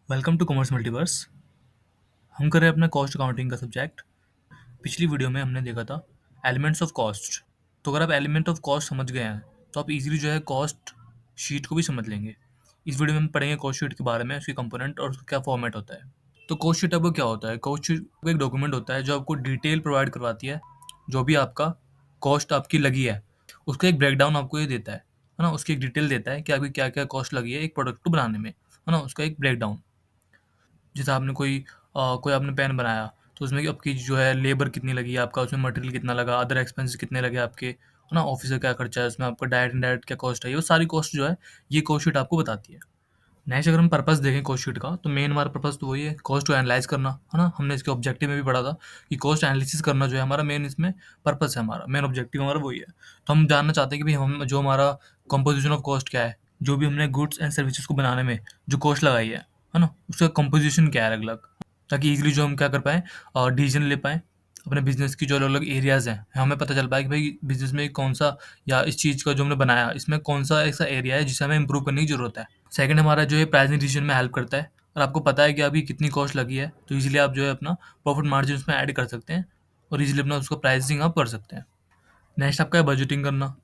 Welcome to commerce multiverse. हम कर रहे हैं अपना कॉस्ट अकाउंटिंग का सब्जेक्ट। पिछली वीडियो में हमने देखा था एलिमेंट्स ऑफ कॉस्ट। तो अगर आप एलिमेंट ऑफ कॉस्ट समझ गए हैं तो आप इजीली जो है कॉस्ट शीट को भी समझ लेंगे। इस वीडियो में हम पढ़ेंगे कॉस्ट शीट के बारे में, उसके कंपोनेंट और उसका क्या फॉर्मेट होता है। तो कॉस्ट शीट आपको क्या होता है? कॉस्ट शीट एक डॉक्यूमेंट होता है जो आपको डिटेल प्रोवाइड करवाती है। जो भी आपका कॉस्ट आपकी लगी है उसका एक ब्रेकडाउन आपको ये देता है ना। उसकी एक डिटेल देता है कि आपकी क्या क्या कॉस्ट लगी है एक प्रोडक्ट को बनाने में, है ना। उसका एक ब्रेकडाउन, जैसे आपने कोई आपने पेन बनाया तो उसमें आपकी जो है लेबर कितनी लगी, आपका उसमें मटेरियल कितना लगा, अदर एक्सपेंसेस कितने लगे आपके, है ना। ऑफिस का क्या खर्चा है, उसमें आपका डायरेक्ट इनडायरेक्ट क्या कॉस्ट है, ये वो सारी कॉस्ट जो है ये कॉस्ट शीट आपको बताती है। नेक्स्ट अगर हम पर्पस देखें कॉस्ट शीट का, तो मेन हमारा पर्पस तो वही है कॉस्ट को एनालाइज करना, है ना। हमने इसके ऑब्जेक्टिव में भी पढ़ा था कि कॉस्ट एनालिसिस करना जो है हमारा मेन इसमें पर्पस है, हमारा मेन ऑब्जेक्टिव हमारा वही है। तो हम जानना चाहते हैं कि भाई हम जो हमारा कंपोजिशन ऑफ कॉस्ट क्या है, जो भी हमने गुड्स एंड सर्विसेज को बनाने में जो कॉस्ट लगाई है ना, उसका कंपोजिशन क्या है अलग अलग, ताकि इजीली जो हम क्या कर पाएँ और डिसीजन ले पाएँ अपने बिजनेस की। जो अलग अलग एरियाज़ हैं हमें पता चल पाए कि भाई बिजनेस में कौन सा, या इस चीज़ का जो हमने बनाया इसमें कौन सा ऐसा एरिया है जिसे हमें इंप्रूव करने की ज़रूरत है। सेकंड हमारा जो है प्राइसिंग डिसीजन में हेल्प करता है। और आपको पता है कि अभी कितनी कॉस्ट लगी है तो इजीली आप जो है अपना प्रॉफिट मार्जिन उसमें ऐड कर सकते हैं और इजीली अपना उसका प्राइसिंग आप कर सकते हैं। नेक्स्ट आपका है बजटिंग करना।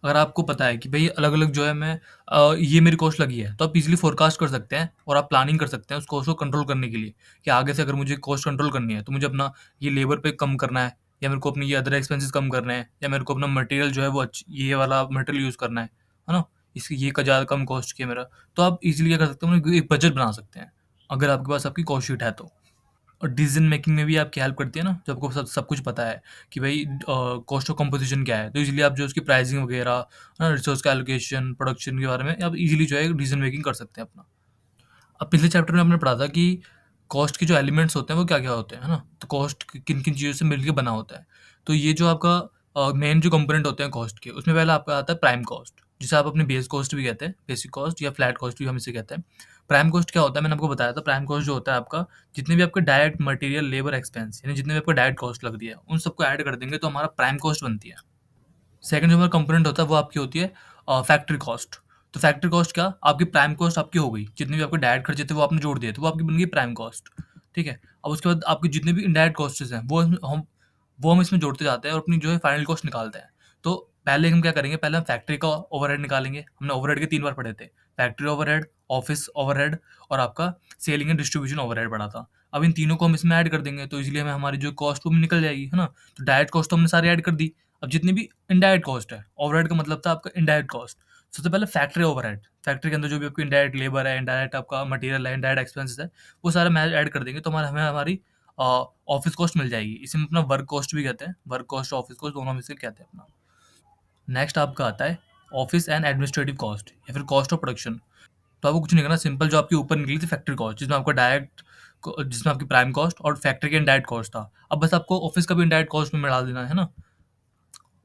अगर आपको पता है कि भाई अलग अलग जो है ये मेरी कॉस्ट लगी है तो आप इजीली फोरकास्ट कर सकते हैं और आप प्लानिंग कर सकते हैं उस कॉस्ट को कंट्रोल करने के लिए, कि आगे से अगर मुझे कॉस्ट कंट्रोल करनी है तो मुझे अपना ये लेबर पे कम करना है, या मेरे को अपने ये अदर एक्सपेंसेस कम करने हैं, या मेरे को अपना मटेरियल जो है वो ये वाला मटेरियल यूज़ करना है ना। इसकी ये का ज़्यादा कम कॉस्ट की है मेरा। तो आप इजीली क्या कर सकते हो, एक बजट बना सकते हैं अगर आपके पास आपकी कॉस्ट शीट है तो। और डिसीजन मेकिंग में भी आपकी हेल्प करती है ना, जब आपको सब सब कुछ पता है कि भाई कॉस्ट ऑफ कंपोजिशन क्या है, तो इजीली आप जो उसकी प्राइसिंग वगैरह, रिसोर्स का एलोकेशन, प्रोडक्शन के बारे में आप इजीली जो है डिसीजन मेकिंग कर सकते हैं अपना। अब पिछले चैप्टर में हमने पढ़ा था कि कॉस्ट के जो एलिमेंट्स होते हैं वो क्या क्या होते हैं, है ना। तो कॉस्ट किन किन चीज़ों से मिलकर बना होता है। तो ये जो आपका मेन जो कंपोनेंट होते हैं कॉस्ट के, उसमें पहला आपका आता है प्राइम कॉस्ट, जिसे आप अपने बेस कॉस्ट भी कहते हैं, बेसिक कॉस्ट या फ्लैट कॉस्ट भी हम इसे कहते हैं। प्राइम कॉस्ट क्या होता है, मैंने आपको बताया था। प्राइम कॉस्ट जो होता है आपका, जितने भी आपके डायरेक्ट मटेरियल लेबर एक्सपेंस, यानी जितने भी आपका डायरेक्ट कॉस्ट लग रही है उन सबको ऐड कर देंगे तो हमारा प्राइम कॉस्ट बनती है। सेकंड जो हमारा कंपोनेंट होता है वो आपकी होती है फैक्ट्री कॉस्ट। तो फैक्ट्री कॉस्ट क्या, आपकी प्राइम कॉस्ट आपकी हो गई, जितने भी आपके डायरेक्ट खर्चे थे वो आपने जोड़ दिए तो वो आपकी बन गई प्राइम कॉस्ट। ठीक है। अब उसके बाद आपके जितने भी इनडायरेक्ट कॉस्ट्स हैं वो हम इसमें जोड़ते जाते हैं और अपनी जो है फाइनल कॉस्ट निकालते हैं। तो पहले हम क्या करेंगे, पहले हम फैक्ट्री का ओवरहेड निकालेंगे। हमने ओवरहेड के 3 बार पढ़े थे, फैक्ट्री ओवरहेड, ऑफिस ओवरहेड और आपका सेलिंग एंड डिस्ट्रीब्यूशन ओवरहेड पढ़ा था। अब इन तीनों को हम इसमें ऐड कर देंगे तो इज़िली हमें हमारी जो कॉस्ट वो भी निकल जाएगी, है ना। तो डायरेक्ट कॉस्ट तो हमने सारी ऐड कर दी। अब जितनी भी इनडायरेक्ट कॉस्ट है, ओवरहेड का मतलब था आपका इनडायरेक्ट कॉस्ट। सबसे पहले फैक्ट्री ओवरहेड, फैक्ट्री के अंदर जो भी आपकी इनडायरेक्ट लेबर है, इनडायरेक्ट आपका मटेरियल है, इनडायरेक्ट एक्सपेंसेस है, वो सारा हम ऐड कर देंगे तो हमें हमारी ऑफिस कॉस्ट मिल जाएगी। इसे हम अपना वर्क कॉस्ट भी कहते हैं, वर्क कॉस्ट ऑफिस कॉस्ट दोनों में से कहते हैं अपना। नेक्स्ट आपका आता है ऑफिस एंड एडमिनिस्ट्रेटिव कॉस्ट या फिर कॉस्ट ऑफ प्रोडक्शन। तो आपको कुछ नहीं करना, सिंपल जो आपकी ऊपर निकली थी फैक्ट्री कॉस्ट, जिसमें आपका डायरेक्ट, जिसमें आपकी प्राइम कॉस्ट और फैक्ट्री का इनडायरेक्ट कॉस्ट था। अब बस आपको ऑफिस का भी इनडायरेक्ट कॉस्ट में डाल देना है ना,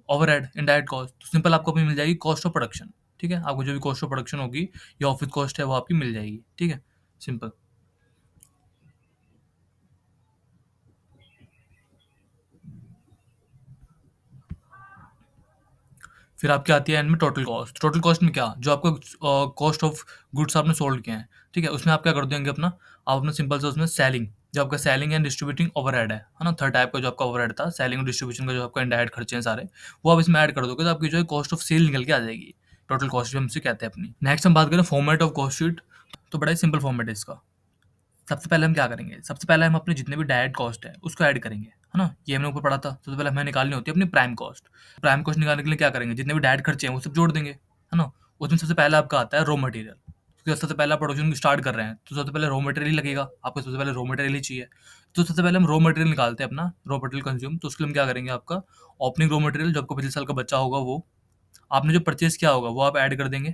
ओवरहेड इनडायरेक्ट कॉस्ट। तो सिंपल आपको अभी मिल जाएगी कॉस्ट ऑफ प्रोडक्शन। ठीक है, आपको जो भी कॉस्ट ऑफ प्रोडक्शन होगी या ऑफिस कॉस्ट है वो आपकी मिल जाएगी। ठीक है, सिंपल। फिर आपकी आती है एंड में टोटल कॉस्ट। टोटल कॉस्ट में क्या, जो आपका कॉस्ट ऑफ गुड्स आपने सोल्ड किए हैं, ठीक है, उसमें आप क्या कर देंगे अपना, आप अपना सिंपल से उसमें सेलिंग, जो आपका सेलिंग एंड डिस्ट्रीब्यूटिंग ओवरहेड है ना, थर्ड टाइप का जो आपका ओवरहेड था, सेलिंग और डिस्ट्रीब्यूशन का जो आपका इनडायरेक्ट खर्चे हैं सारे, वो आप इसमें ऐड कर दोगे तो आपकी जो है कॉस्ट ऑफ सेल निकल के आ जाएगी। टोटल कॉस्ट भी हम इसे कहते हैं अपनी। नेक्स्ट हम बात करें फॉर्मेट ऑफ कॉस्ट शीट। तो बड़ा ही सिंपल फॉर्मेट है इसका। सबसे पहले हम क्या करेंगे, सबसे पहले हम अपने जितने भी डायरेक्ट कॉस्ट है उसको ऐड करेंगे, है ना। ये हमने ऊपर पढ़ा था। सबसे पहले हमें निकालनी होती है अपनी प्राइम कॉस्ट। प्राइम कॉस्ट निकालने के लिए क्या करेंगे, जितने भी डायरेक्ट खर्चे हैं वो सब जोड़ देंगे, है ना। उसमें सबसे पहले आपका आता है रॉ मटेरियल, क्योंकि सबसे पहले आप प्रोडक्शन स्टार्ट कर रहे हैं तो सबसे पहले रॉ मटेरियल ही लगेगा आपको, सबसे पहले रॉ मटेरियल ही चाहिए। तो सबसे पहले हम रॉ मटेरियल निकालते हैं अपना, रॉ मटेरियल कंज्यूम। तो उसके लिए हम क्या करेंगे, आपका ओपनिंग रॉ मटेरियल जो आपको पिछले साल का बचा होगा, वो आपने जो परचेज किया होगा वो आप ऐड कर देंगे।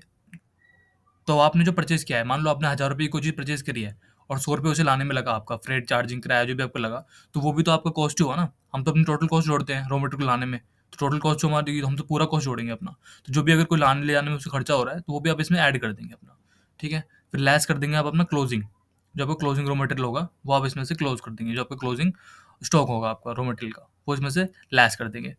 तो आपने जो परचेज़ किया है, मान लो आपने ₹1000 की कोई चीज़ परचेज़ करी है और ₹100 उसे लाने में लगा आपका, फ्रेट, चार्जिंग, किराया जो भी आपको लगा, तो वो भी तो आपका कॉस्ट ही हुआ ना। हम तो अपनी टोटल कॉस्ट जोड़ते हैं रॉ मटेरियल लाने में, तो टोटल कॉस्ट जो हमारी, हम तो पूरा कॉस्ट जोड़ेंगे अपना। तो जो भी अगर कोई लाने ले जाने में उससे खर्चा हो रहा है, तो वो भी आप इसमें ऐड कर देंगे अपना। ठीक है? फिर लेस कर देंगे आप अपना क्लोजिंग, जो आपका क्लोजिंग रॉ मटेरियल होगा, वो आप इसमें से क्लोज़ कर देंगे। जो आपका क्लोजिंग स्टॉक होगा आपका रॉ मटेरियल का, वो इसमें से लेस कर देंगे।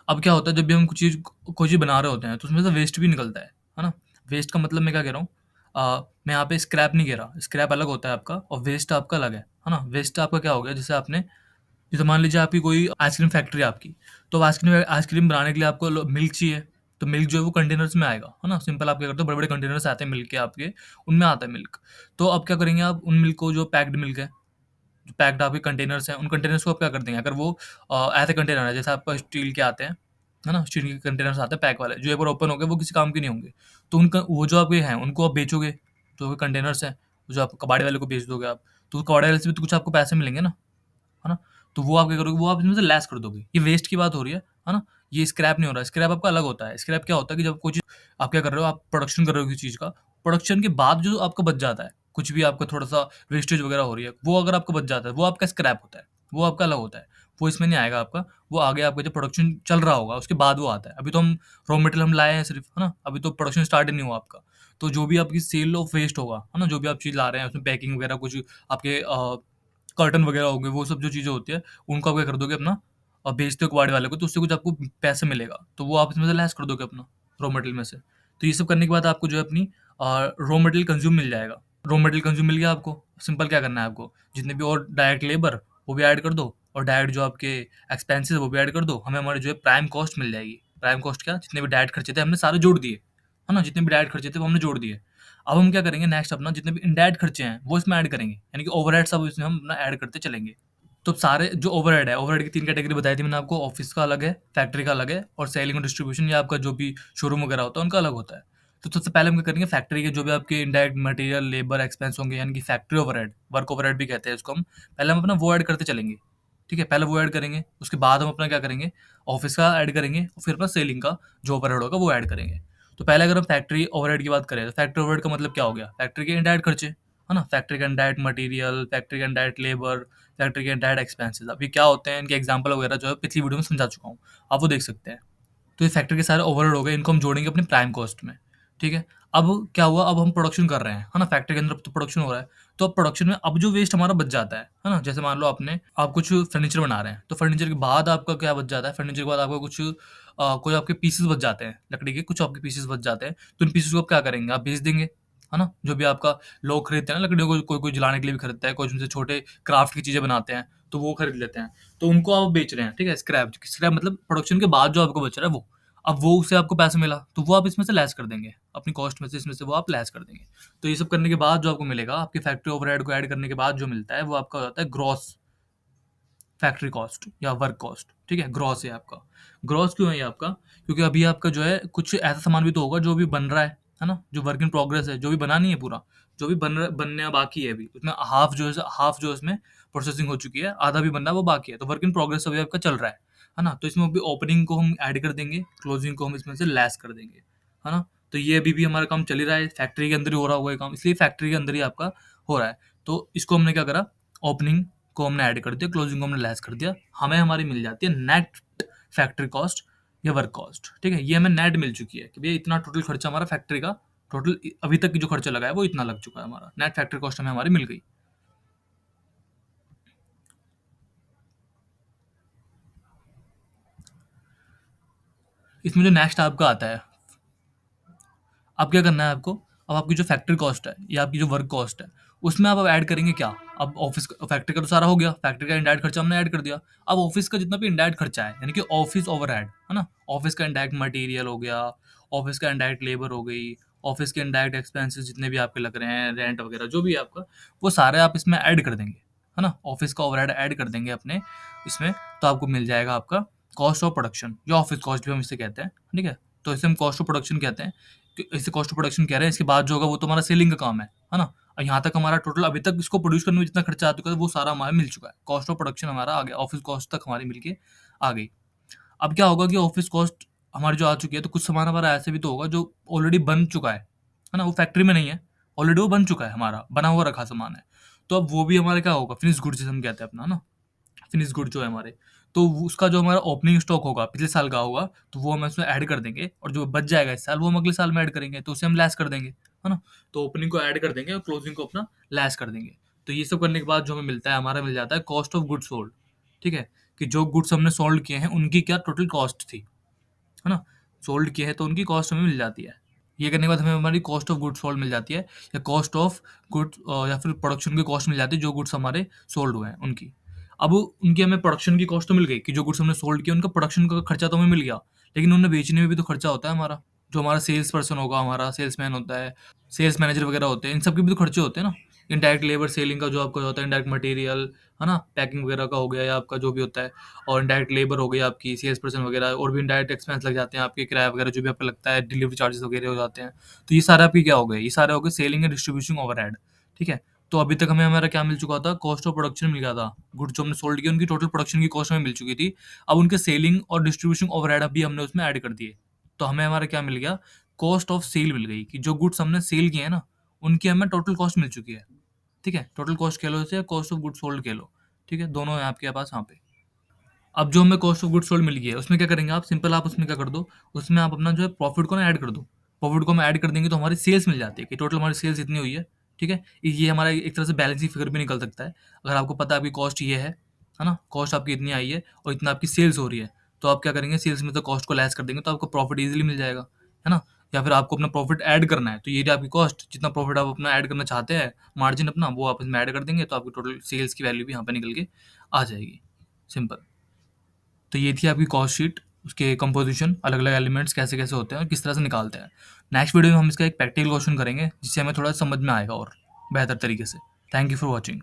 अब क्या होता है, जब भी हम कुछ चीज़ कोई चीज़ बना रहे होते हैं तो उसमें से वेस्ट भी निकलता है ना। वेस्ट का मतलब मैं क्या कह रहा हूँ, मैं यहाँ पे स्क्रैप नहीं कह रहा, स्क्रैप अलग होता है आपका और वेस्ट आपका अलग है ना? वेस्ट आपका क्या हो गया, जैसे आपने, जैसे मान लीजिए आपकी कोई आइसक्रीम फैक्ट्री है आपकी, तो आइसक्रीम आइसक्रीम बनाने के लिए आपको मिल्क चाहिए, तो मिल्क जो है वो कंटेनर्स में आएगा, है ना? सिंपल आप क्या करते हो, बड़े-बड़े कंटेनर्स आते हैं मिल्क के आपके, उनमें आता है मिल्क। तो अब क्या करेंगे आप, उन मिल्क को, जो पैक्ड मिल्क है, जो पैक्ड आपके कंटेनर्स हैं, उन कंटेनर्स को आप क्या कर देंगे, अगर वो ऐसे कंटेनर है जैसे आपका स्टील के आते हैं, है ना? स्टील के कंटेनर्स आते हैं पैक वाले, जो एक बार ओपन हो गए वो किसी काम के नहीं होंगे। तो उनका वो जो आपके हैं उनको आप बेचोगे, जो कंटेनर्स हैं, जो आप कबाड़ी वाले को बेच दोगे आप, तो कबाड़ी वाले से भी तो कुछ आपको पैसे मिलेंगे ना, है ना? तो वो आप क्या करोगे, वो आप इसमें से लेस कर दोगे। ये वेस्ट की बात हो रही है ना? ये स्क्रैप नहीं हो रहा है, स्क्रैप आपका अलग होता है। स्क्रैप क्या होता है कि जब कोई चीज़ आप क्या कर रहे हो, आप प्रोडक्शन कर रहे हो किसी चीज़ का, प्रोडक्शन के बाद जो आपका बच जाता है, कुछ भी आपका थोड़ा-सा वेस्टेज वगैरह हो रही है, वो अगर आपका बच जाता है, वो आपका स्क्रैप होता है। वो आपका अलग होता है। वो इसमें नहीं आएगा आपका, वो आगे आपका जब प्रोडक्शन चल रहा होगा, उसके बाद वो आता है। अभी तो हम रॉ मटेरियल हम लाए हैं सिर्फ़, है ना? अभी तो प्रोडक्शन स्टार्ट ही नहीं हुआ आपका। तो जो भी आपकी सेल ऑफ वेस्ट होगा, है ना? जो भी आप चीज़ ला रहे हैं, उसमें पैकिंग वगैरह कुछ आपके कर्टन वगैरह हो गए, वो सब जो चीज़ें होती है, उनको आप क्या कर दोगे अपना, बेच दो कबाड़ वाले को, तो उससे कुछ आपको पैसे मिलेगा, तो वो आप इसमें से लेस कर दोगे अपना रॉ मटेरियल में से। तो ये सब करने के बाद आपको जो है अपनी रॉ मटेरियल कंज्यूम मिल जाएगा। रॉ मटेरियल कंज्यूम मिल गया आपको, सिंपल क्या करना है आपको, जितने भी और डायरेक्ट लेबर, वो भी ऐड कर दो, और डायरेक्ट जो आपके एक्सपेंसेस वो भी ऐड कर दो, हमें हमारी जो है प्राइम कॉस्ट मिल जाएगी। प्राइम कॉस्ट क्या, जितने भी डायरेक्ट खर्चे थे हमने सारे जोड़ दिए, है ना? जितने भी डायरेक्ट खर्चे थे वो हमने जोड़ दिए। अब हम क्या करेंगे नेक्स्ट, अपना जितने भी इनडायरेक्ट खर्चे हैं वो इसमें ऐड करेंगे, यानी कि ओवरहेड्स अब इसमें हम अपना ऐड करते चलेंगे। तो सारे जो ओवरहेड है, ओवरहेड की 3 कैटेगरी बताई थी मैंने आपको, ऑफ़िस का अलग है, फैक्ट्री का अलग है, और सेलिंग और डिस्ट्रीब्यूशन या आपका जो भी शोरूम वगैरह होता है, उनका अलग होता है। तो सबसे पहले हम क्या करेंगे, फैक्ट्री के जो भी आपके इनडायरेक्ट मटेरियल, लेबर एक्सपेंस होंगे, यानी कि फैक्ट्री ओवरहेड, वर्क ओवरहेड भी कहते हैं इसको हम, पहले हम अपना वो ऐड करते चलेंगे, ठीक है? पहले वो ऐड करेंगे, उसके बाद हम अपना क्या करेंगे, ऑफ़िस का ऐड करेंगे, और फिर अपना सेलिंग का जो ओवरहेड होगा वो ऐड करेंगे। तो पहले अगर हम फैक्ट्री ओवरहेड की बात करें, तो फैक्ट्री ओवरहेड का मतलब क्या हो गया? फैक्ट्री के इनडायरेक्ट खर्चे, है ना? फैक्ट्री का इनडायरेक्ट मटेरियल, फैक्ट्री का इनडायरेक्ट लेबर, फैक्ट्री के इनडायरेक्ट एक्सपेंसेस। अब ये क्या होते हैं, इनके एग्जांपल वगैरह जो है पिछली वीडियो में समझा चुका हूँ, आप वो देख सकते हैं। तो ये फैक्ट्री के सारे ओवरहेड हो गए, इनको हम जोड़ेंगे अपनी प्राइम कॉस्ट में, ठीक है? अब क्या हुआ, अब हम प्रोडक्शन कर रहे हैं, है ना? फैक्ट्री के अंदर तो प्रोडक्शन हो रहा है, तो अब प्रोडक्शन में अब जो वेस्ट हमारा बच जाता है ना? जैसे मान लो आप कुछ फर्नीचर बना रहे हैं, तो फर्नीचर के बाद आपका क्या बच जाता है, फर्नीचर के बाद आपका कुछ कोई आपके पीसेस बच जाते हैं, लकड़ी के कुछ आपके पीसेस बच जाते हैं, तो इन पीसेस को आप क्या करेंगे, आप बेच देंगे, है ना? जो भी आपका लोग खरीदते हैं ना लकड़ियों को, कोई-कोई जलाने के लिए भी खरीदता है, कोई उनसे छोटे क्राफ्ट की चीज़ें बनाते हैं, तो वो खरीद लेते हैं। तो उनको आप बेच रहे हैं, ठीक है? स्क्रैप, स्क्रैप मतलब प्रोडक्शन के बाद जो आपको बच रहा है वो। अब वो उससे आपको पैसा मिला, तो वो आप इसमें से लेस कर देंगे, अपनी कॉस्ट में से, इसमें से वो आप लेस कर देंगे। तो ये सब करने के बाद जो आपको मिलेगा, आपकी फैक्ट्री ओवरहेड को ऐड करने के बाद जो मिलता है, वो आपका हो जाता है ग्रॉस फैक्ट्री कॉस्ट या वर्क कॉस्ट, ठीक है? ग्रॉस है आपका। ग्रॉस क्यों है ये आपका? क्योंकि अभी आपका जो है कुछ ऐसा सामान भी तो होगा जो अभी बन रहा है ना? जो वर्क इन प्रोग्रेस है, जो भी बना नहीं है पूरा, जो भी बनने बाकी है अभी, उसमें हाफ जो है इसमें प्रोसेसिंग हो चुकी है, आधा भी बनना है वो बाकी है, तो वर्क इन प्रोग्रेस अभी आपका चल रहा है ना? तो इसमें अभी ओपनिंग को हम ऐड कर देंगे, क्लोजिंग को हम इसमें से लेस कर देंगे, है ना? तो ये अभी भी हमारा काम चल ही रहा है, फैक्ट्री के अंदर ही हो रहा होगा ये काम, इसलिए फैक्ट्री के अंदर ही आपका हो रहा है। तो इसको हमने क्या करा, ओपनिंग को हमने ऐड कर दिया, क्लोजिंग को हमने लेस कर दिया, हमें हमारी मिल जाती है नेट फैक्ट्री कॉस्ट या वर्क कॉस्ट, ठीक है? ये हमें नेट मिल चुकी है कि भैया इतना टोटल खर्चा हमारा फैक्ट्री का, टोटल अभी तक की जो खर्चा लगा है वो इतना लग चुका है, हमारा नेट फैक्ट्री कॉस्ट हमें हमारी मिल गई। इसमें जो नेक्स्ट आपका आता है, अब क्या करना है आपको, अब आपकी जो फैक्ट्री कॉस्ट है या आपकी जो वर्क कॉस्ट है, उसमें आप अब ऐड करेंगे क्या? अब ऑफिस फैक्ट्री का तो सारा हो गया, फैक्ट्री का इनडायरेक्ट खर्चा हमने ऐड कर दिया। अब ऑफिस का जितना भी इनडायरेक्ट खर्चा है, यानी कि ऑफिस ओवरहेड, है ना? ऑफिस का इनडायरेक्ट मटेरियल हो गया, ऑफिस का इनडायरेक्ट लेबर हो गई, ऑफिस के इनडायरेक्ट एक्सपेंसेस जितने भी आपके लग रहे हैं, रेंट वगैरह जो भी है आपका, वो सारे आप इसमें ऐड कर देंगे, है ना? ऑफिस का ओवरहेड ऐड कर देंगे अपने इसमें, तो आपको मिल जाएगा आपका कॉस्ट ऑफ प्रोडक्शन, या ऑफिस कॉस्ट भी हम इसे कहते हैं, ठीक है? तो इसे हम कॉस्ट ऑफ प्रोडक्शन कहते हैं। तो इसे कॉस्ट ऑफ प्रोडक्शन कह रहे हैं, इसके बाद जो होगा वो तो हमारा सेलिंग का काम है ना? और यहाँ तक हमारा टोटल अभी तक इसको प्रोड्यूस करने में जितना खर्चा आ चुका है वो सारा हमारा मिल चुका है। कॉस्ट ऑफ प्रोडक्शन हमारा आ गया, ऑफिस कॉस्ट तक हमारी मिलके आ गई। अब क्या होगा कि ऑफिस कॉस्ट हमारी जो आ चुकी है, तो कुछ सामान हमारा ऐसे भी तो होगा जो ऑलरेडी बन चुका है ना? वो फैक्ट्री में नहीं है, ऑलरेडी वो बन चुका है, हमारा बना हुआ रखा सामान है। तो अब वो भी हमारा क्या होगा, फिनिश गुड्स जिसे हम कहते हैं अपना, ना? फिनिश गुड जो है हमारे, तो उसका जो हमारा ओपनिंग स्टॉक होगा पिछले साल का होगा, तो वो हम इसमें ऐड कर देंगे, और जो बच जाएगा इस साल वो हम अगले साल में ऐड करेंगे, तो उसे हम लेस कर देंगे, है ना? तो ओपनिंग को ऐड कर देंगे और क्लोजिंग को अपना लेस कर देंगे। तो ये सब करने के बाद जो हमें मिलता है, हमारा मिल जाता है कॉस्ट ऑफ गुड्स सोल्ड, ठीक है? कि जो गुड्स हमने सोल्ड किए हैं उनकी क्या टोटल कॉस्ट थी, है ना? सोल्ड किए हैं तो उनकी कॉस्ट हमें मिल जाती है। ये करने के बाद हमें हमारी कॉस्ट ऑफ गुड्स सोल्ड मिल जाती है, या कॉस्ट ऑफ गुड्स, या फिर प्रोडक्शन की कॉस्ट मिल जाती है जो गुड्स हमारे सोल्ड हुए हैं उनकी। अब उनकी हमें प्रोडक्शन की कॉस्ट तो मिल गई कि जो गुड्स हमने सोल्ड किया उनका प्रोडक्शन का खर्चा तो हमें मिल गया, लेकिन उन्हें बेचने में भी तो खर्चा होता है हमारा। जो हमारा सेल्स पर्सन होगा, हमारा सेल्समैन होता है, सेल्स मैनेजर वगैरह होते हैं, इन सब के भी तो खर्चे होते हैं ना। इनडायरेक्ट लेबर सेलिंग का जो आपका होता है, इनडायरेक्ट मटेरियल, है ना, पैकिंग वगैरह का हो गया या आपका जो भी होता है, और इनडायरेक्ट लेबर हो गई आपकी, सेल्स पर्सन वगैरह, और भी इनडायरेक्ट एक्सपेंस लग जाते हैं आपके, किराया वगैरह जो भी आपको लगता है, डिलीवरी चार्जेस वगैरह हो जाते हैं। तो ये सारे आपके क्या हो गए, ये सारे हो गए सेलिंग एंड डिस्ट्रीब्यूशन ओवरहेड। ठीक है। तो अभी तक हमें हमारा क्या मिल चुका था, कॉस्ट ऑफ प्रोडक्शन मिल गया था, गुड्स जो हमने सोल्ड किए उनकी टोटल प्रोडक्शन की कॉस्ट हमें मिल चुकी थी। अब उनके सेलिंग और डिस्ट्रीब्यूशन ओवरहेड अभी हमने उसमें ऐड कर दिए, तो हमें हमारा क्या मिल गया, कॉस्ट ऑफ सेल मिल गई, कि जो गुड्स हमने सेल किए हैं ना, उनकी हमें टोटल कॉस्ट मिल चुकी है। ठीक है, टोटल कॉस्ट कह लो इसे, कॉस्ट ऑफ गुड्स सोल्ड कह लो। ठीक है, दोनों है आपके पास यहाँ पे। अब जो हमें कॉस्ट ऑफ गुड्स सोल्ड मिल गई है उसमें क्या करेंगे आप, सिंपल आप उसमें क्या कर दो, उसमें आप अपना जो है प्रॉफिट को ना ऐड कर दो। प्रॉफिट को हम ऐड कर देंगे तो हमारी सेल्स मिल जाती है कि टोटल हमारी सेल्स इतनी हुई है। ठीक है, ये हमारा एक तरह से बैलेंसिंग फिगर भी निकल सकता है। अगर आपको पता है आपकी कॉस्ट ये है ना, कॉस्ट आपकी इतनी आई है और इतना आपकी सेल्स हो रही है, तो आप क्या करेंगे, सेल्स में तो कॉस्ट को लेस कर देंगे तो आपको प्रॉफिट ईजिली मिल जाएगा, है ना। या फिर आपको अपना प्रॉफिट ऐड करना है, तो ये आपकी कॉस्ट, जितना प्रॉफिट आप अपना ऐड करना चाहते हैं, मार्जिन अपना, वो आप इसमें ऐड कर देंगे तो आपकी टोटल सेल्स की वैल्यू भी यहाँ पे निकल के आ जाएगी। सिंपल। तो ये थी आपकी कॉस्ट शीट, उसके कंपोजिशन, अलग अलग एलिमेंट्स कैसे कैसे होते हैं और किस तरह से निकालते हैं। नेक्स्ट वीडियो में हम इसका एक प्रैक्टिकल क्वेश्चन करेंगे जिससे हमें थोड़ा समझ में आएगा और बेहतर तरीके से। Thank you for watching.